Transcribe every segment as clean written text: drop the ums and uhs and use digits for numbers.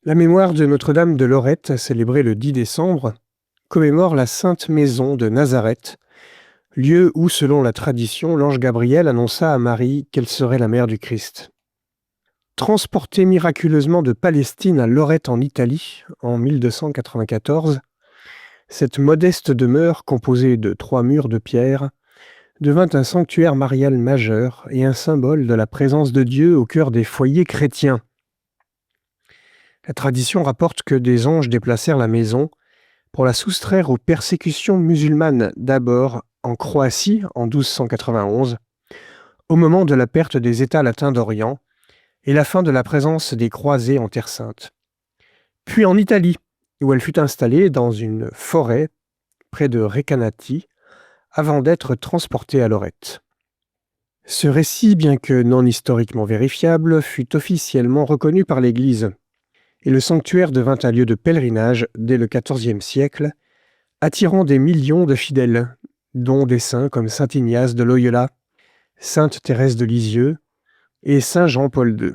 La mémoire de Notre-Dame de Lorette, célébrée le 10 décembre, commémore la Sainte Maison de Nazareth, lieu où, selon la tradition, l'ange Gabriel annonça à Marie qu'elle serait la mère du Christ. Transportée miraculeusement de Palestine à Lorette en Italie en 1294, cette modeste demeure, composée de 3 murs de pierre, devint un sanctuaire marial majeur et un symbole de la présence de Dieu au cœur des foyers chrétiens. La tradition rapporte que des anges déplacèrent la maison pour la soustraire aux persécutions musulmanes, d'abord en Croatie en 1291, au moment de la perte des États latins d'Orient et la fin de la présence des croisés en Terre Sainte. Puis en Italie, où elle fut installée dans une forêt près de Recanati, avant d'être transportée à Lorette. Ce récit, bien que non historiquement vérifiable, fut officiellement reconnu par l'Église, et le sanctuaire devint un lieu de pèlerinage dès le XIVe siècle, attirant des millions de fidèles, dont des saints comme saint Ignace de Loyola, sainte Thérèse de Lisieux et saint Jean-Paul II.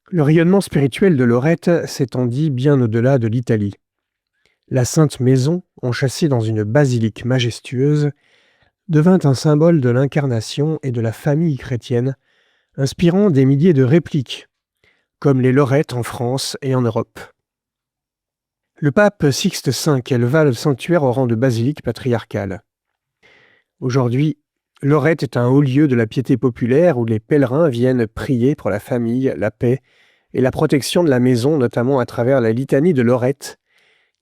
Le rayonnement spirituel de Lorette s'étendit bien au-delà de l'Italie. La Sainte Maison, enchâssée dans une basilique majestueuse, devint un symbole de l'incarnation et de la famille chrétienne, inspirant des milliers de répliques, comme les Lorettes en France et en Europe. Le pape Sixte V éleva le sanctuaire au rang de basilique patriarcale. Aujourd'hui, Lorette est un haut lieu de la piété populaire où les pèlerins viennent prier pour la famille, la paix et la protection de la maison, notamment à travers la litanie de Lorette,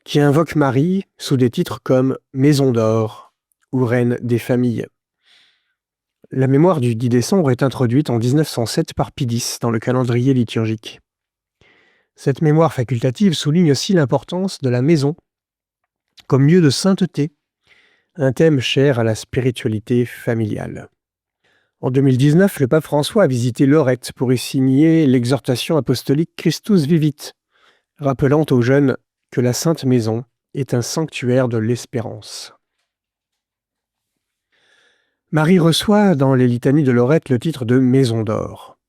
qui invoque Marie sous des titres comme « Maison d'or » ou « Reine des familles ». La mémoire du 10 décembre est introduite en 1907 par Pie X dans le calendrier liturgique. Cette mémoire facultative souligne aussi l'importance de la maison comme lieu de sainteté, un thème cher à la spiritualité familiale. En 2019, le pape François a visité Lorette pour y signer l'exhortation apostolique Christus Vivit, rappelant aux jeunes que la Sainte Maison est un sanctuaire de l'espérance. Marie reçoit dans les litanies de Lorette le titre de Maison d'or.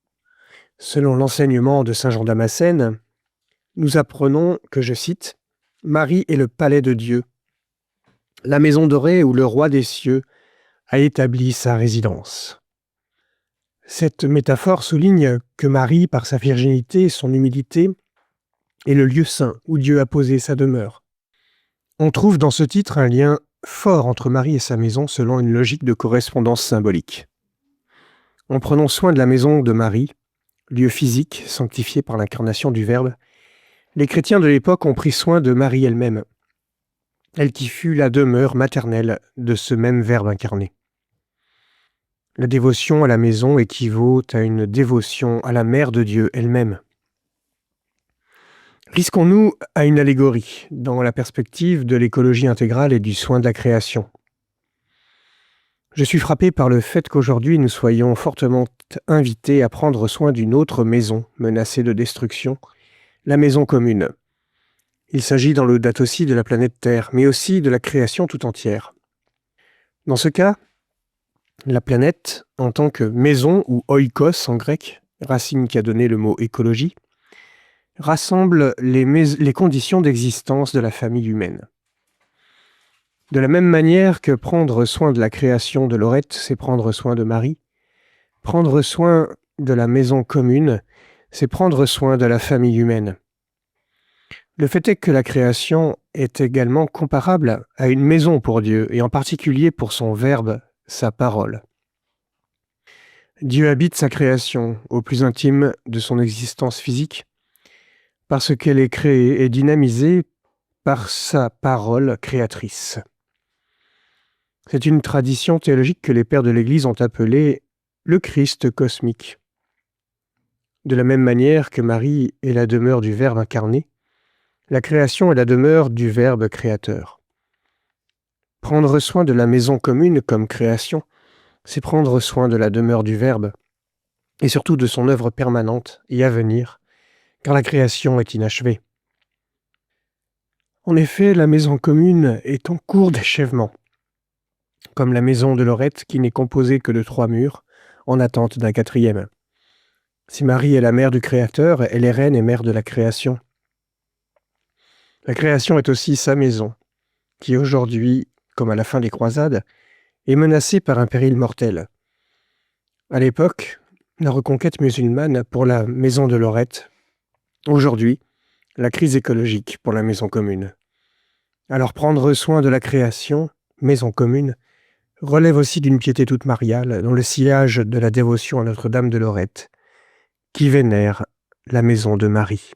Selon l'enseignement de saint Jean Damascène, nous apprenons que, je cite, « Marie est le palais de Dieu, la maison dorée où le roi des cieux a établi sa résidence. » Cette métaphore souligne que Marie, par sa virginité et son humilité, est le lieu saint où Dieu a posé sa demeure. On trouve dans ce titre un lien fort entre Marie et sa maison selon une logique de correspondance symbolique. En prenant soin de la maison de Marie, lieu physique sanctifié par l'incarnation du Verbe, les chrétiens de l'époque ont pris soin de Marie elle-même, elle qui fut la demeure maternelle de ce même Verbe incarné. La dévotion à la maison équivaut à une dévotion à la Mère de Dieu elle-même. Risquons-nous à une allégorie dans la perspective de l'écologie intégrale et du soin de la création. Je suis frappé par le fait qu'aujourd'hui nous soyons fortement invités à prendre soin d'une autre maison menacée de destruction, la maison commune. Il s'agit dans l'Audate aussi de la planète Terre, mais aussi de la création tout entière. Dans ce cas, la planète, en tant que maison ou oikos en grec, racine qui a donné le mot écologie, rassemble les conditions d'existence de la famille humaine. De la même manière que prendre soin de la création de Lorette, c'est prendre soin de Marie, prendre soin de la maison commune, c'est prendre soin de la famille humaine. Le fait est que la création est également comparable à une maison pour Dieu, et en particulier pour son Verbe, sa parole. Dieu habite sa création au plus intime de son existence physique, parce qu'elle est créée et dynamisée par sa parole créatrice. C'est une tradition théologique que les pères de l'Église ont appelée le Christ cosmique. De la même manière que Marie est la demeure du Verbe incarné, la création est la demeure du Verbe créateur. Prendre soin de la maison commune comme création, c'est prendre soin de la demeure du Verbe, et surtout de son œuvre permanente et à venir, car la création est inachevée. En effet, la maison commune est en cours d'achèvement, comme la maison de Lorette qui n'est composée que de 3 murs, en attente d'un 4e. Si Marie est la mère du Créateur, elle est reine et mère de la création. La création est aussi sa maison, qui aujourd'hui, comme à la fin des croisades, est menacée par un péril mortel. À l'époque, la reconquête musulmane pour la maison de Lorette. Aujourd'hui, la crise écologique pour la maison commune. Alors prendre soin de la création, maison commune, relève aussi d'une piété toute mariale dans le sillage de la dévotion à Notre-Dame de Lorette, qui vénère la maison de Marie.